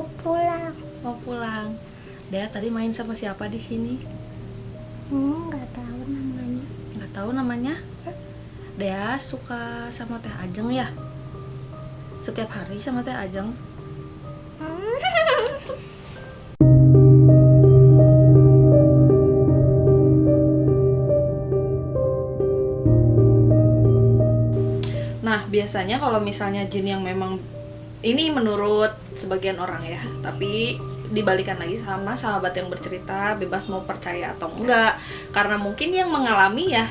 mau pulang. Mau pulang. Dea tadi main sama siapa di sini? Nggak tahu namanya. Nggak tahu namanya? Dea suka sama Teh Ajeng ya? Setiap hari sama Teh Ajeng? Nah, biasanya kalau misalnya jin yang memang, ini menurut sebagian orang ya, tapi dibalikan lagi sama sahabat yang bercerita, bebas mau percaya atau enggak, karena mungkin yang mengalami ya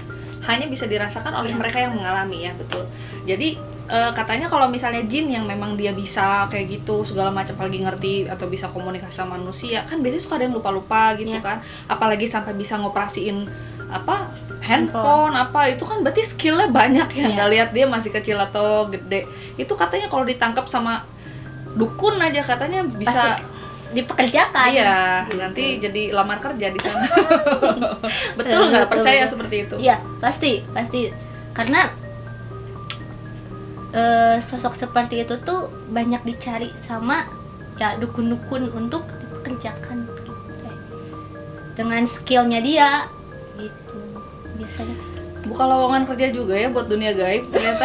hanya bisa dirasakan oleh mereka yang mengalami ya, betul. Jadi katanya kalau misalnya jin yang memang dia bisa kayak gitu segala macam, apalagi ngerti atau bisa komunikasi sama manusia, kan biasanya suka ada yang lupa-lupa gitu kan, apalagi sampai bisa ngoperasiin apa handphone apa, itu kan berarti skillnya banyak ya. Nggak lihat dia masih kecil atau gede. Itu katanya kalau ditangkap sama dukun aja katanya bisa dipekerjakan. Iya, nanti jadi lamar kerja di sana. Betul nggak? Percaya seperti itu? Iya, pasti karena sosok seperti itu tuh banyak dicari sama ya dukun-dukun untuk dipekerjakan gitu, dengan skillnya dia gitu biasanya. Buka lowongan kerja juga ya buat dunia gaib ternyata.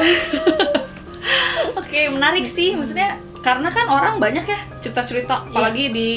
Oke, menarik sih, maksudnya karena kan orang banyak ya cerita-cerita, apalagi di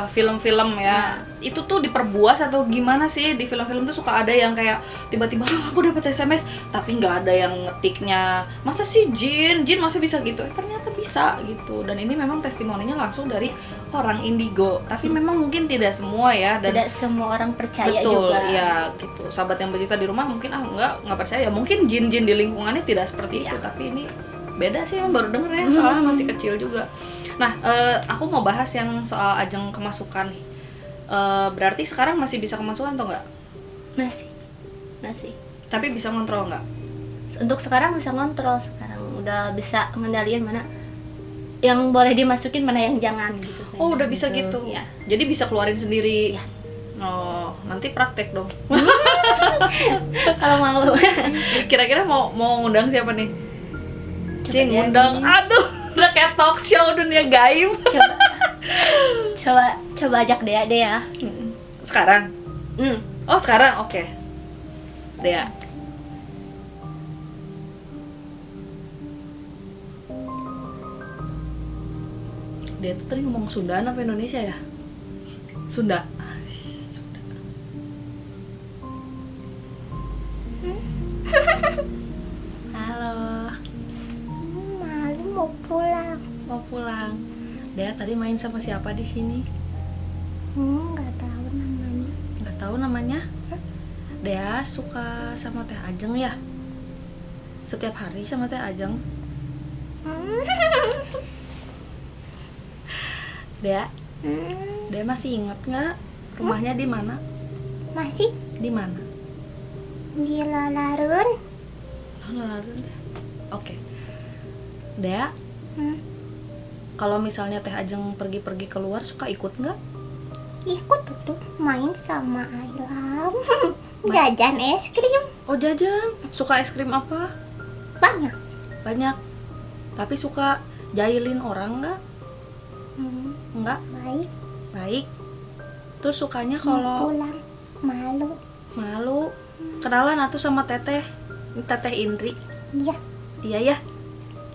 film-film ya, itu tuh diperbuas atau gimana sih, di film-film tuh suka ada yang kayak tiba-tiba aku dapat SMS tapi nggak ada yang ngetiknya, masa sih jin masa bisa gitu, ternyata bisa gitu. Dan ini memang testimoninya langsung dari orang indigo, tapi memang mungkin tidak semua ya, dan tidak semua orang percaya betul, juga ya gitu. Sahabat yang bercerita di rumah mungkin nggak percaya, mungkin jin-jin di lingkungannya tidak seperti itu, tapi ini beda sih, yang baru denger ya, soalnya masih kecil juga. Nah, aku mau bahas yang soal Ajeng kemasukan nih. Berarti sekarang masih bisa kemasukan atau enggak? Masih. Tapi bisa ngontrol nggak? Untuk sekarang bisa ngontrol, sekarang udah bisa ngendaliin mana yang boleh dimasukin, mana yang jangan gitu. Oh, udah bisa gitu. Ya. Jadi bisa keluarin sendiri. Ya. Oh, nanti praktek dong. Kalau mau. Kira-kira mau ngundang siapa nih? Cing, Coba ngundang. Aduh, udah kayak talk show dunia gaib. Coba ajak Dea deh ya. Sekarang? Oh, sekarang? Oke. Dea. Dia tuh tadi ngomong Sundaan apa Indonesia ya? Sunda. Sunda. Halo. Malu mau pulang. Mau pulang. Dea tadi main sama siapa di sini? Nggak tahu namanya. Nggak tahu namanya? Dea suka sama Teh Ajeng ya? Setiap hari sama Teh Ajeng? Dea, Dea masih inget nggak rumahnya di mana? Masih Di mana? di Lalarun. Oke. Dea, kalau misalnya Teh Ajeng pergi-pergi keluar suka ikut nggak? Ikut tuh main sama Aylam. Jajan es krim Oh, jajan. Suka es krim apa? banyak. Banyak. Tapi suka jahilin orang nggak? Nggak? Baik. Terus sukanya kalau Pulang malu. malu. Kenalan atuh sama Teteh. Ini Teteh Indri. Iya. Iya ya?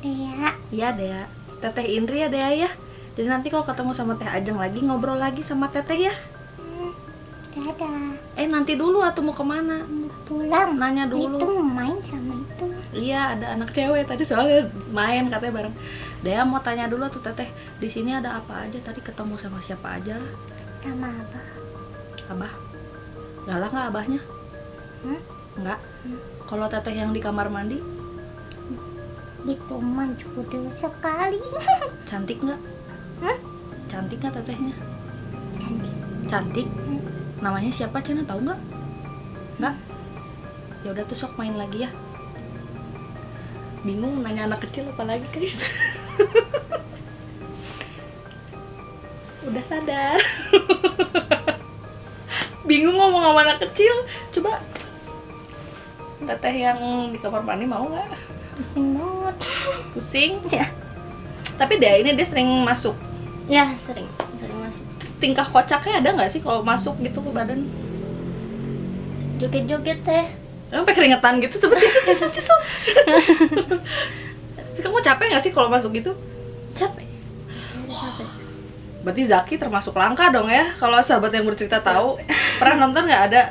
Dea. Iya, Dea. Teteh Indri ya, Dea ya. Jadi nanti kalau ketemu sama Teh Ajeng lagi, ngobrol lagi sama Teteh ya. Dadah. Nanti dulu atau mau kemana? Pulang. Nanya dulu. Itu main sama itu. Iya, ada anak cewek tadi soalnya main katanya bareng. Dea mau tanya dulu tuh Teteh, di sini ada apa aja? Tadi ketemu sama siapa aja? Sama Abah. Abah. Galak nggak abahnya? Nggak. Kalau Teteh yang di kamar mandi, Itu mah judul sekali. cantik nggak? Cantik nggak Tetehnya? Cantik. Cantik. Namanya siapa Cina, tahu nggak? Nggak. Ya udah tuh sok main lagi ya. Bingung nanya anak kecil apa lagi guys. Udah sadar. Bingung ngomong sama anak kecil. Coba Teteh yang di kamar mandi mau nggak? Pusing banget. Pusing? Ya. Tapi dia sering masuk. Ya sering masuk. Tingkah kocaknya ada nggak sih kalau masuk gitu ke badan? Joget-joget teh. Sampai keringetan gitu, coba tisu. Tapi kamu capek nggak sih kalau masuk gitu? Capek. Berarti Zaki termasuk langka dong ya, kalau sahabat yang bercerita tahu. Pernah nonton nggak ada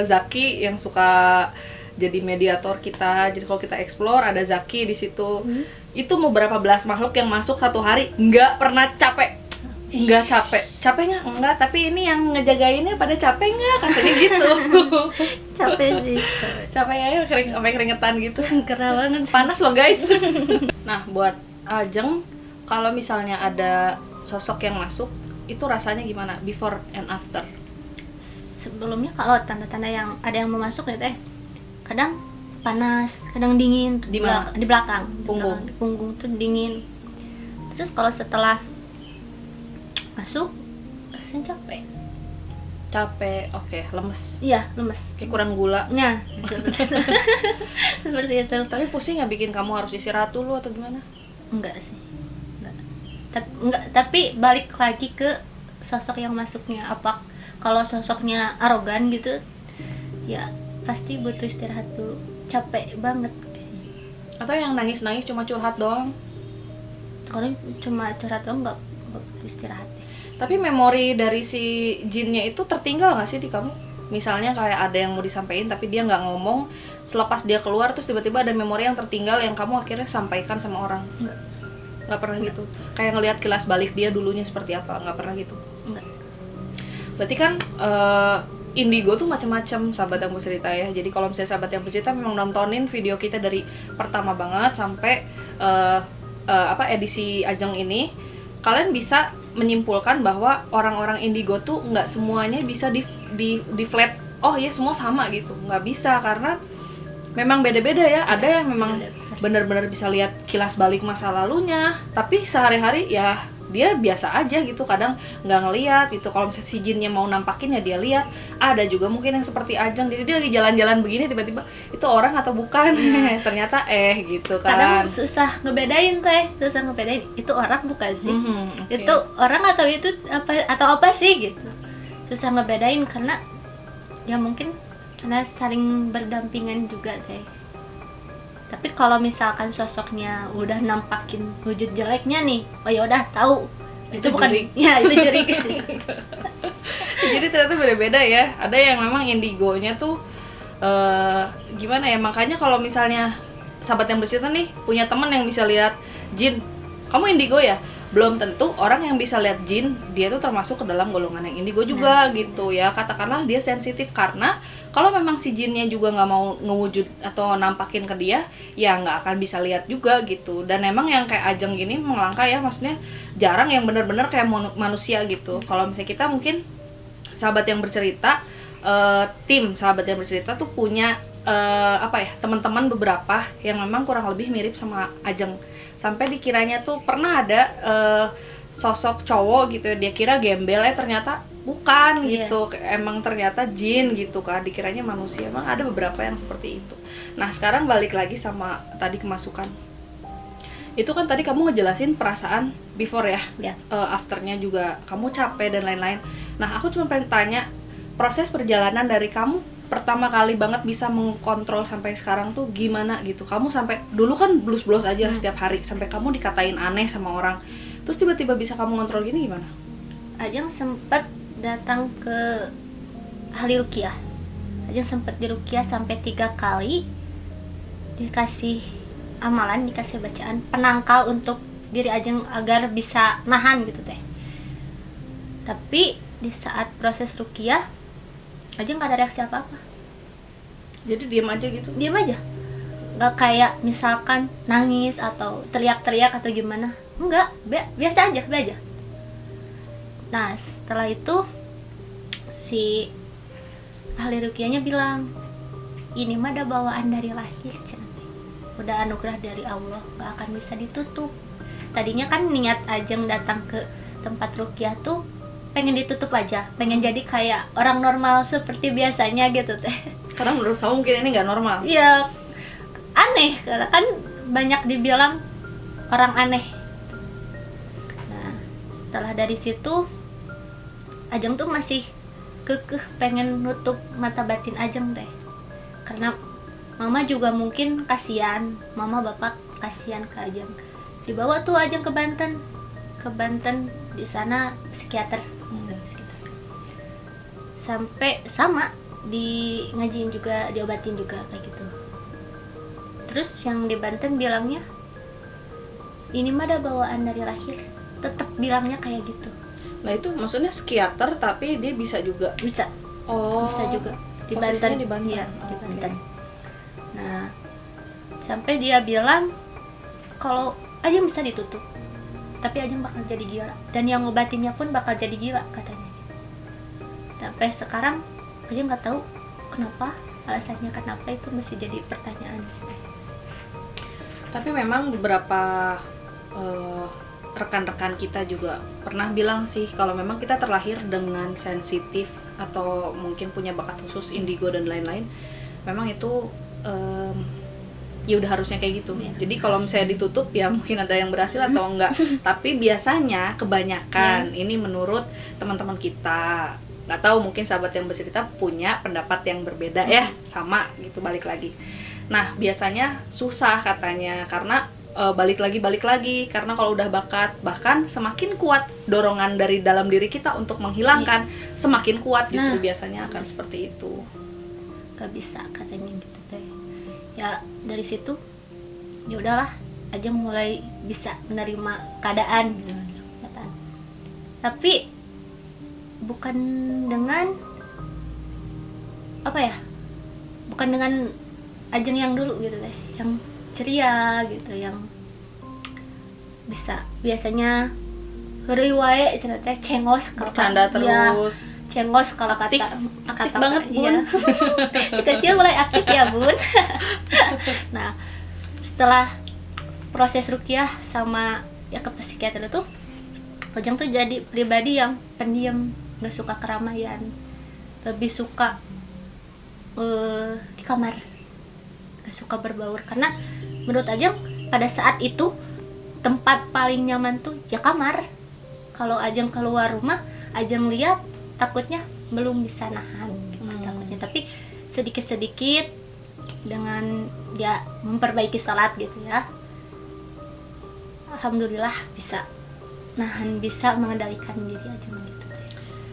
Zaki yang suka jadi mediator kita. Jadi kalau kita explore ada Zaki di situ. Itu mau berapa belas makhluk yang masuk satu hari nggak pernah capek. Nggak capek. Capeknya enggak, tapi ini yang ngejagainnya pada capek nggak katanya gitu. Capek sih. Capek ya, sampai keringetan gitu. Keren banget. Panas loh guys. Nah, buat Ajeng, kalau misalnya ada sosok yang masuk, itu rasanya gimana before and after? Sebelumnya kalau tanda-tanda yang ada yang mau masuk nih teh, kadang panas, kadang dingin. Di mana? Di belakang. Punggung. Di punggung tuh dingin. Terus kalau setelah masuk, rasanya capek. Capek, oke, lemes. Iya, lemes. Kayak kurang gula. Ya, seperti itu. Tapi pusing nggak bikin kamu harus istirahat dulu atau gimana? Enggak sih. Tapi balik lagi ke sosok yang masuknya. Apa kalau sosoknya arogan gitu, ya pasti butuh istirahat dulu. Capek banget. Atau yang nangis-nangis cuma curhat doang? Kalau cuma curhat doang nggak butuh istirahat. Tapi memori dari si jinnya itu tertinggal nggak sih di kamu? Misalnya kayak ada yang mau disampaikan tapi dia nggak ngomong, selepas dia keluar terus tiba-tiba ada memori yang tertinggal yang kamu akhirnya sampaikan sama orang. Nggak pernah gitu. Kayak ngelihat kilas balik dia dulunya seperti apa, nggak pernah gitu. Enggak. Berarti kan indigo tuh macam-macam sahabat yang bercerita ya. Jadi kalau misalnya sahabat yang bercerita memang nontonin video kita dari pertama banget sampai edisi Ajeng ini, kalian bisa menyimpulkan bahwa orang-orang indigo tuh nggak semuanya bisa di flat. Oh iya semua sama gitu, nggak bisa karena memang beda-beda ya. Ada yang memang benar-benar bisa lihat kilas balik masa lalunya, tapi sehari-hari ya dia biasa aja gitu, kadang nggak ngelihat gitu. Kalau misalnya si jinnya mau nampakin ya dia lihat. Ada juga mungkin yang seperti Ajeng, jadi dia lagi jalan-jalan begini tiba-tiba itu orang atau bukan. Ternyata gitu kan. Kadang susah ngebedain itu orang bukan sih. Okay. Itu orang atau itu apa sih gitu. Susah ngebedain karena ya mungkin karena saling berdampingan juga teh. Tapi kalau misalkan sosoknya udah nampakin wujud jeleknya nih, oh ya udah tahu itu bukan jurik. Ya itu jurik. Jadi ternyata beda-beda ya. Ada yang memang indigonya tuh gimana ya, makanya kalau misalnya sahabat yang bercerita nih punya teman yang bisa lihat jin, kamu indigo ya? Belum tentu orang yang bisa lihat jin dia tuh termasuk ke dalam golongan yang indigo juga gitu ya. Katakanlah dia sensitif karena kalau memang si jinnya juga nggak mau ngewujud atau nampakin ke dia, ya nggak akan bisa lihat juga gitu. Dan emang yang kayak Ajeng gini melangkah ya, maksudnya jarang yang benar-benar kayak manusia gitu. Kalau misalnya kita mungkin sahabat yang bercerita, tim sahabat yang bercerita tuh punya teman-teman beberapa yang memang kurang lebih mirip sama Ajeng. Sampai dikiranya tuh pernah ada sosok cowok gitu, dia kira gembel, ternyata bukan gitu, emang ternyata jin gitu kan, dikiranya manusia. Emang ada beberapa yang seperti itu. Nah sekarang balik lagi sama tadi kemasukan. Itu kan tadi kamu ngejelasin perasaan before ya, afternya juga kamu capek dan lain-lain. Nah aku cuma pengen tanya, proses perjalanan dari kamu pertama kali banget bisa mengkontrol sampai sekarang tuh gimana gitu. Kamu sampai dulu kan blues-blues aja setiap hari, sampai kamu dikatain aneh sama orang, terus tiba-tiba bisa kamu kontrol gini gimana? Ajeng sempat datang ke ahli ruqyah. Ajeng sempat di ruqyah sampai 3 kali, dikasih amalan, dikasih bacaan penangkal untuk diri Ajeng agar bisa nahan gitu teh. Tapi di saat proses ruqyah Ajeng nggak ada reaksi apa-apa. Jadi diam aja gitu? Diam aja, nggak kayak misalkan nangis atau teriak-teriak atau gimana. Enggak, biasa aja. Nah setelah itu si ahli ruqyahnya bilang, ini mah ada bawaan dari lahir, udah anugerah dari Allah, gak akan bisa ditutup. Tadinya kan niat Ajeng datang ke tempat ruqyah tuh pengen ditutup aja, pengen jadi kayak orang normal seperti biasanya gitu teh. Karena menurut kamu mungkin ini nggak normal? Iya, aneh, karena kan banyak dibilang orang aneh. Setelah dari situ Ajeng tuh masih kekeh pengen nutup mata batin Ajeng teh, karena mama juga mungkin kasihan, mama bapak kasihan ke Ajeng. Dibawa tuh Ajeng ke Banten, di sana psikiater. Sampai sama di ngajiin juga, diobatin juga kayak gitu. Terus yang di Banten bilangnya ini mah ada bawaan dari lahir, tetap bilangnya kayak gitu. Nah itu maksudnya psikiater tapi dia bisa juga. Bisa juga di posisinya Banten. di Banten. Iya, di Oke. Banten. Nah, sampai dia bilang kalau Ajeng bisa ditutup, tapi Ajeng bakal jadi gila, dan yang ngobatinnya pun bakal jadi gila katanya. Sampai sekarang Ajeng nggak tahu kenapa, alasannya kenapa, itu masih jadi pertanyaan sih. Tapi memang beberapa rekan-rekan kita juga pernah bilang sih kalau memang kita terlahir dengan sensitif atau mungkin punya bakat khusus indigo dan lain-lain, memang itu ya udah harusnya kayak gitu. Ya, jadi kalau misalnya ditutup ya mungkin ada yang berhasil atau enggak. Tapi biasanya kebanyakan ini menurut teman-teman kita, nggak tahu mungkin sahabat yang bercerita punya pendapat yang berbeda ya, sama gitu, balik lagi. Nah biasanya susah katanya karena balik lagi karena kalau udah bakat, bahkan semakin kuat dorongan dari dalam diri kita untuk menghilangkan, semakin kuat justru biasanya akan seperti itu. Gak bisa katanya gitu teh. Ya dari situ ya udahlah, Ajeng mulai bisa menerima keadaan gitu. Tapi bukan dengan bukan dengan Ajeng yang dulu gitu teh, yang ceria gitu, yang bisa biasanya heureuy wae cenah teh, cengos kalau Bercanda ya, terus. cengos kalau kata Aktif banget, Bun. iya. Si kecil mulai aktif ya, Bun. Nah, setelah proses ruqyah sama ya ke psikiater itu, Ajeng tuh jadi pribadi yang pendiam, nggak suka keramaian, lebih suka di kamar, nggak suka berbaur. Karena menurut Ajeng pada saat itu tempat paling nyaman tuh ya kamar. Kalau Ajeng keluar rumah, Ajeng lihat takutnya belum bisa nahan gitu, takutnya. Tapi sedikit-sedikit dengan ya memperbaiki salat gitu ya, alhamdulillah bisa nahan, bisa mengendalikan diri Ajeng gitu.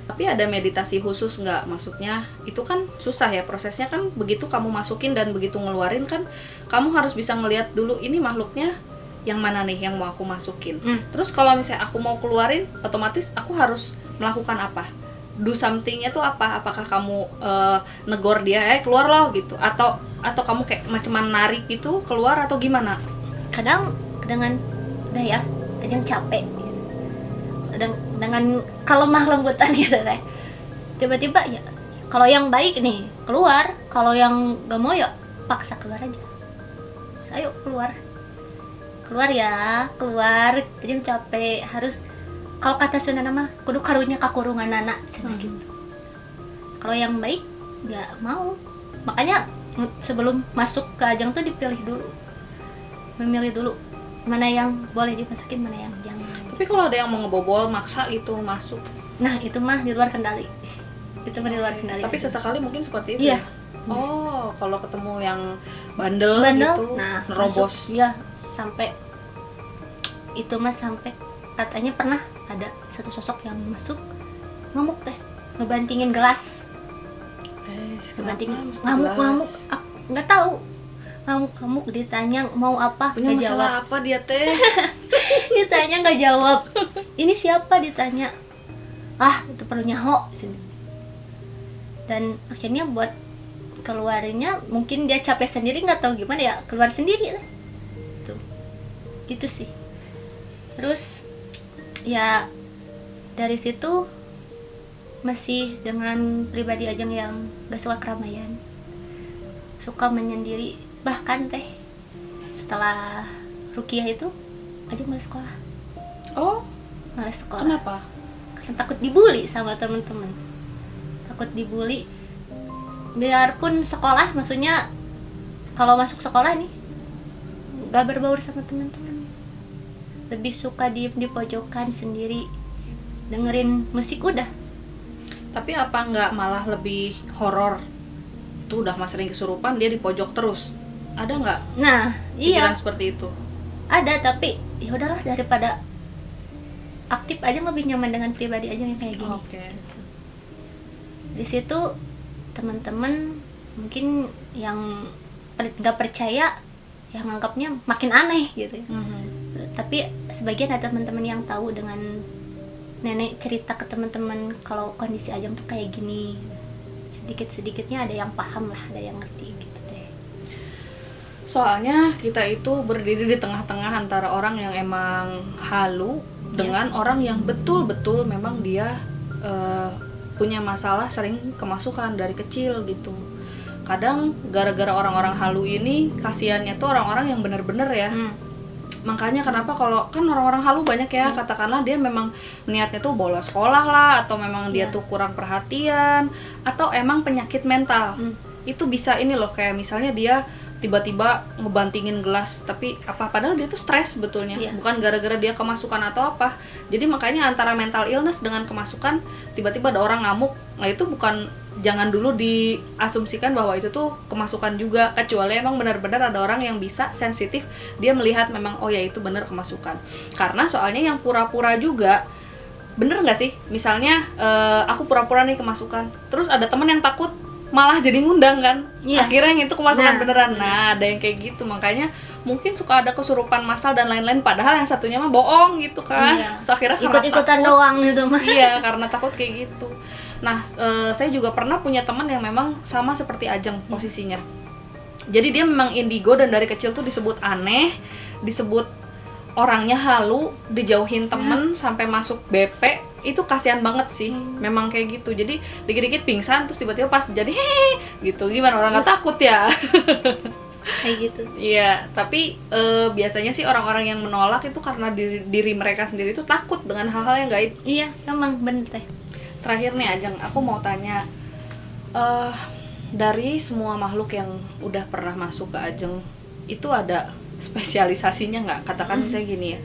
Tapi ada meditasi khusus nggak? Maksudnya itu kan susah ya prosesnya, kan begitu kamu masukin dan begitu ngeluarin kan kamu harus bisa ngelihat dulu ini makhluknya yang mana nih yang mau aku masukin. Terus kalau misalnya aku mau keluarin, otomatis aku harus melakukan apa? Do something-nya tuh apa? Apakah kamu negor dia keluar loh gitu, atau kamu kayak macam narik gitu keluar atau gimana? Kadang dengan udah ya Ajeng capek gitu, dengan kelemah lembutan gitu teh, tiba-tiba ya kalau yang baik nih keluar, kalau yang gak mau ya paksa keluar aja. Ayo keluar ya, keluar. Ajeng capek, harus, kalau kata Sunda mah kudu karunya kakurungan anak gitu. Kalau yang baik nggak mau, makanya sebelum masuk ke Ajeng tuh memilih dulu mana yang boleh dimasukin, mana yang jangan. Tapi kalau ada yang mau ngebobol maksa gitu masuk, Nah itu mah di luar kendali. Itu mah di luar kendali. tapi sesekali mungkin seperti itu. Iya. Ya? Oh, kalau ketemu yang bandel gitu, nah nerobos. ya sampai itu mah, sampai katanya pernah ada satu sosok yang masuk ngamuk teh, ngebantingin gelas, ngebantingin, ngamuk, aku nggak tahu, ngamuk, ditanya mau apa, Punya nggak jawab. masalah apa dia teh? Ditanya nggak jawab, ini siapa, ditanya, itu perlu nyaho sini. Dan akhirnya buat keluarinnya mungkin dia capek sendiri, nggak tahu gimana ya, keluar sendiri lah tuh, gitu sih. Terus ya dari situ masih dengan pribadi Ajeng yang gak suka keramaian, suka menyendiri. Bahkan teh setelah ruqyah itu Ajeng malas sekolah. Oh, Malas sekolah. kenapa? Karena takut dibully sama teman-teman, takut dibully. Biarpun sekolah, maksudnya kalau masuk sekolah nih gak berbaur sama teman-teman, lebih suka diem di pojokan sendiri, dengerin musik udah. Tapi apa nggak malah lebih horor? Itu udah mas sering kesurupan, dia di pojok terus. Ada nggak Nah, pikiran iya, seperti itu? ada, tapi ya udahlah, daripada aktif aja lebih nyaman dengan pribadi aja yang kayak gini. Oke. Gitu. Di situ teman-teman mungkin yang nggak percaya yang nganggapnya makin aneh gitu ya. Tapi sebagian ada teman-teman yang tahu dengan nenek cerita ke teman-teman kalau kondisi Ajeng tuh kayak gini. Sedikit-sedikitnya ada yang paham lah, ada yang ngerti gitu deh. Soalnya kita itu berdiri di tengah-tengah antara orang yang emang halu dengan orang yang betul-betul memang dia punya masalah sering kemasukan dari kecil gitu. Kadang gara-gara orang-orang halu ini kasihannya tuh orang-orang yang bener-bener ya. Makanya kenapa kalau kan orang-orang halu banyak ya, katakanlah dia memang niatnya tuh bolos sekolah lah, atau memang dia tuh kurang perhatian, atau emang penyakit mental. Itu bisa ini loh, kayak misalnya dia tiba-tiba ngebantingin gelas, tapi apa padahal dia tuh stres sebetulnya, bukan gara-gara dia kemasukan atau apa. Jadi makanya antara mental illness dengan kemasukan, tiba-tiba ada orang ngamuk, nah itu bukan, jangan dulu diasumsikan bahwa itu tuh kemasukan juga, kecuali emang benar-benar ada orang yang bisa sensitif, dia melihat memang oh ya itu benar kemasukan. Karena soalnya yang pura-pura juga, bener nggak sih? Misalnya aku pura-pura nih kemasukan, terus ada teman yang takut malah jadi ngundang kan, akhirnya yang itu kemasukan beneran. Nah ada yang kayak gitu, makanya mungkin suka ada kesurupan massal dan lain-lain, padahal yang satunya mah bohong gitu kan. So, akhirnya ikut-ikutan doang gitu mah. Iya, karena takut kayak gitu. Nah, saya juga pernah punya teman yang memang sama seperti Ajeng posisinya. Jadi dia memang indigo dan dari kecil tuh disebut aneh, disebut orangnya halu, dijauhin temen sampai masuk BP. Itu kasihan banget sih, memang kayak gitu. Jadi dikit-dikit pingsan terus tiba-tiba pas jadi hehe gitu, gimana orang nggak takut ya? Kayak gitu. Iya, tapi biasanya sih orang-orang yang menolak itu karena diri mereka sendiri itu takut dengan hal-hal yang gaib. Iya, emang bener teh. Terakhir nih Ajeng, aku mau tanya, dari semua makhluk yang udah pernah masuk ke Ajeng, itu ada spesialisasinya nggak? Katakan misalnya gini ya,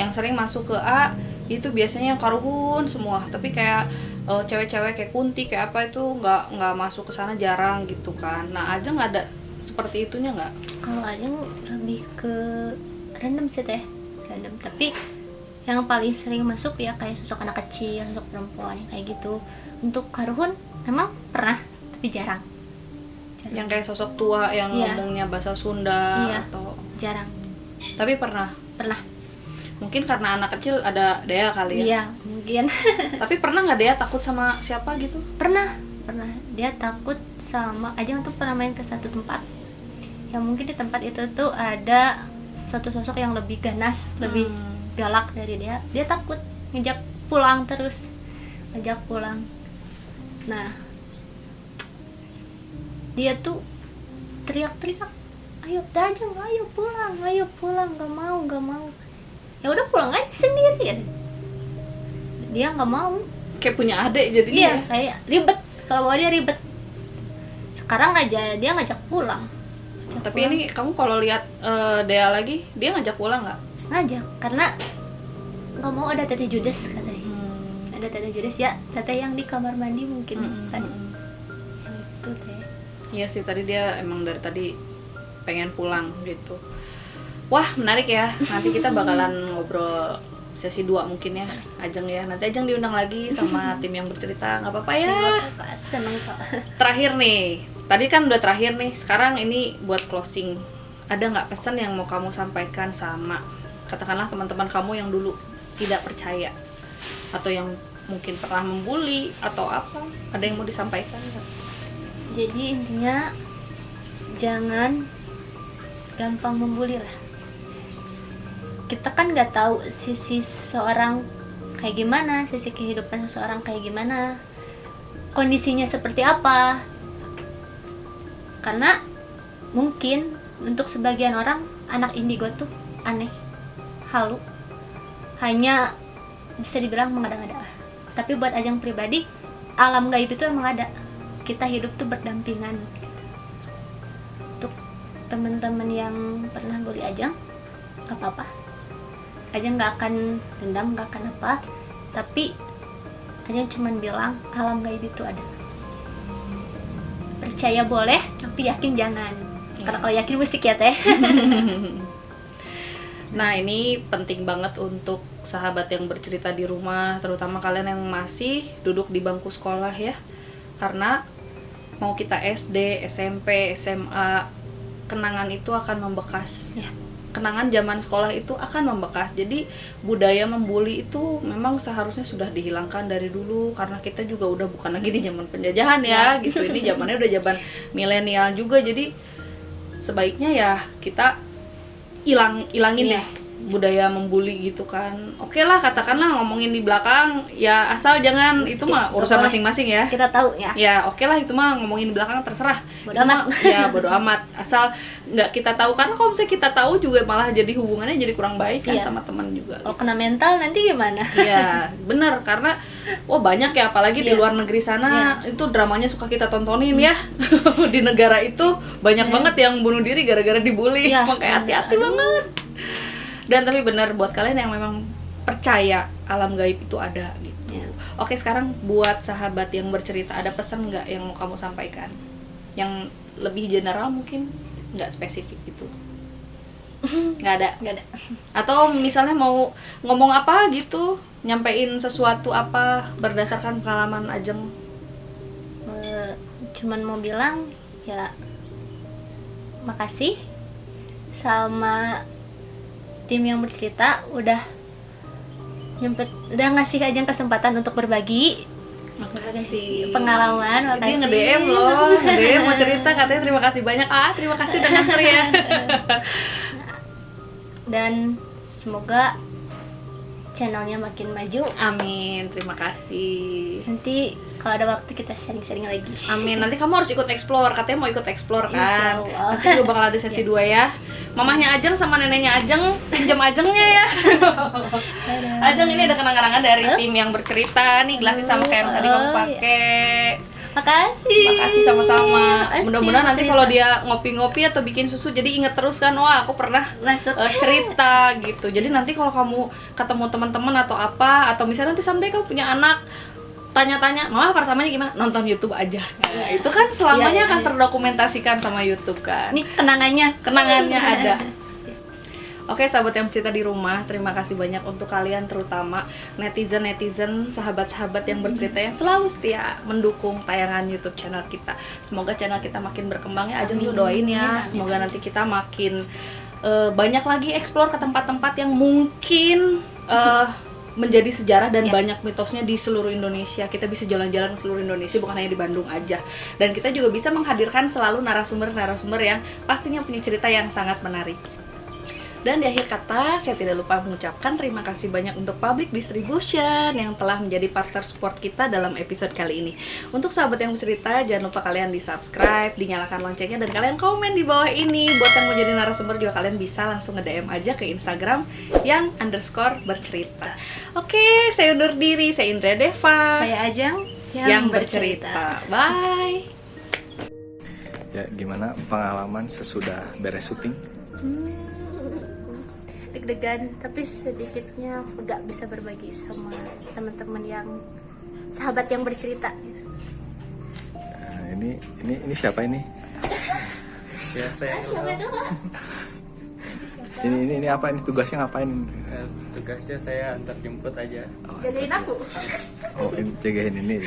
yang sering masuk ke A itu biasanya yang karuhun semua, tapi kayak cewek-cewek kayak Kunti kayak apa itu nggak masuk ke sana, jarang gitu kan. Nah Ajeng ada seperti itunya nggak? Kalau Ajeng lebih ke random sih teh, random. Tapi yang paling sering masuk ya kayak sosok anak kecil, sosok perempuan kayak gitu. Untuk karuhun memang pernah, tapi jarang. Yang kayak sosok tua yang ngomongnya bahasa Sunda atau jarang. Tapi pernah. Mungkin karena anak kecil ada Dea kali ya. Iya, mungkin. Tapi pernah nggak Dea takut sama siapa gitu? Pernah. Dia takut sama Ajeng tuh pernah main ke satu tempat. Ya mungkin di tempat itu tuh ada suatu sosok yang lebih ganas, lebih galak dari dia. Dia takut, ngajak pulang terus. Ngajak pulang. Nah, dia tuh teriak-teriak, ayo Ajeng, ayo pulang, nggak mau. Ya udah pulang aja sendiri ya. Dia nggak mau. Kayak punya adik jadi. Iya, kayak ribet. Kalau mau dia ribet. Sekarang aja dia ngajak pulang. Tapi ini kamu kalau lihat Dea lagi, dia ngajak pulang nggak? Ngajak, karena nggak mau ada Tete Judes katanya. Ada Tete Judes ya, Tete yang di kamar mandi mungkin kan. Yang itu teh. Iya sih, tadi dia emang dari tadi pengen pulang gitu. Wah menarik ya, nanti kita bakalan ngobrol sesi 2 mungkin ya Ajeng ya. Nanti Ajeng diundang lagi sama tim yang bercerita, nggak apa-apa ya. Seneng kok. Terakhir nih, tadi kan udah terakhir nih, sekarang ini buat closing. Ada nggak pesan yang mau kamu sampaikan sama katakanlah teman-teman kamu yang dulu tidak percaya atau yang mungkin pernah membuli atau apa? Ada yang mau disampaikan nggak? Jadi intinya jangan gampang membuli lah. Kita kan nggak tahu sisi seseorang kayak gimana, sisi kehidupan seseorang kayak gimana, kondisinya seperti apa. Karena mungkin untuk sebagian orang anak indigo tuh aneh, halu, hanya bisa dibilang mengada-ngada. Tapi buat Ajeng pribadi, alam gaib itu emang ada. Kita hidup tuh berdampingan. Untuk teman-teman yang pernah bully Ajeng, gak apa-apa. Ajeng gak akan dendam, gak akan apa. Tapi Ajeng cuman bilang alam gaib itu ada. Percaya boleh, tapi yakin jangan. Karena kalau yakin mesti ya teh. Nah, ini penting banget untuk sahabat yang bercerita di rumah, terutama kalian yang masih duduk di bangku sekolah ya. Karena mau kita SD, SMP, SMA, kenangan itu akan membekas. Ya. Kenangan zaman sekolah itu akan membekas. Jadi budaya membuli itu memang seharusnya sudah dihilangkan dari dulu, karena kita juga udah bukan lagi di zaman penjajahan ya, gitu. Ini zamannya udah zaman milenial juga. Jadi sebaiknya ya kita ilangin ya budaya membuli gitu kan. Oke lah, katakanlah ngomongin di belakang ya, asal jangan itu mah urusan masing-masing ya. Kita tahu ya. Ya oke lah, itu mah ngomongin di belakang terserah. Bodo amat. Ya bodo amat. Asal nggak kita tahu, karena kalau misalnya kita tahu juga malah jadi hubungannya jadi kurang baik kan sama teman juga. Kalau kena mental nanti gimana? Iya bener, karena banyak ya, apalagi di luar negeri sana itu dramanya suka kita tontonin ya. Di negara itu banyak banget yang bunuh diri gara-gara dibully. Makanya hati-hati banget. Dan tapi benar, buat kalian yang memang percaya alam gaib itu ada gitu. Oke, sekarang buat sahabat yang bercerita, ada pesan nggak yang mau kamu sampaikan? Yang lebih general mungkin, nggak spesifik gitu. Nggak ada. Atau misalnya mau ngomong apa gitu, nyampein sesuatu apa berdasarkan pengalaman Ajeng? Cuman mau bilang ya makasih sama tim yang bercerita udah ngasih Ajeng kesempatan untuk berbagi. Makasih pengalaman. Makasih. Dia nge-DM loh, nge-DM mau cerita, katanya terima kasih banyak. Terima kasih udah nganter ya. Dan semoga channelnya makin maju. Amin, terima kasih. Nanti kalau ada waktu kita sharing-sharing lagi. Amin, nanti kamu harus ikut explore, katanya mau ikut explore kan. Insyaallah. Nanti juga bakal ada sesi 2 ya. Mamahnya Ajeng sama neneknya Ajeng, pinjam Ajengnya ya. Ajeng, ini ada kenang-kenangan dari tim yang bercerita nih, gelasnya sama kayak yang tadi kamu pakai. Makasih sama-sama. Mudah-mudahan nanti kalau dia ngopi-ngopi atau bikin susu jadi inget terus kan, wah aku pernah cerita gitu. Jadi nanti kalau kamu ketemu teman-teman atau apa, atau misalnya nanti someday kamu punya anak, tanya-tanya, mama pertamanya gimana? Nonton YouTube aja. Nah, itu kan selamanya akan terdokumentasikan sama YouTube kan. Ini kenangannya ada. Oke, sahabat yang bercerita di rumah, terima kasih banyak untuk kalian, terutama netizen, sahabat-sahabat yang bercerita yang selalu setia mendukung tayangan YouTube channel kita. Semoga channel kita makin berkembang ya. Ajeng juga doain ya. Semoga nanti kita makin banyak lagi explore ke tempat-tempat yang mungkin menjadi sejarah dan banyak mitosnya di seluruh Indonesia. Kita bisa jalan-jalan ke seluruh Indonesia, bukan hanya di Bandung aja. Dan kita juga bisa menghadirkan selalu narasumber-narasumber yang pastinya punya cerita yang sangat menarik. Dan di akhir kata, saya tidak lupa mengucapkan terima kasih banyak untuk Public Distribution yang telah menjadi partner support kita dalam episode kali ini. Untuk sahabat yang bercerita, jangan lupa kalian di subscribe, dinyalakan loncengnya, dan kalian komen di bawah ini. Buat yang mau jadi narasumber juga kalian bisa langsung nge-DM aja ke Instagram yang _bercerita. Oke, saya undur diri, saya Indra Deva. Saya Ajeng yang bercerita. Bye. Ya, gimana pengalaman sesudah beres syuting? Deg-degan, tapi sedikitnya nggak bisa berbagi sama teman-teman yang sahabat yang bercerita. Nah, ini siapa ini? Ya, saya Ini apa ini, tugasnya ngapain? tugasnya saya antar jemput aja. Jagain aku. Oh, ini jagain ini.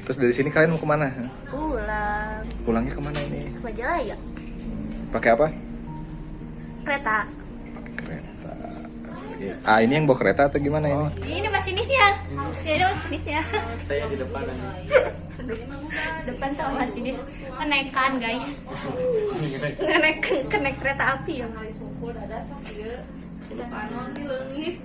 Terus dari sini kalian mau kemana? Pulang Pulangnya kemana ini? ke Majalaya. Pakai apa? Kereta. Pakai kereta. Ini yang bawa kereta atau gimana ini? Ini masinisnya. Ini masinisnya. Saya di depan aja. Depan sama masinis kenekan guys. Kenek kereta api ya. Ada sakit. Panon di leungit,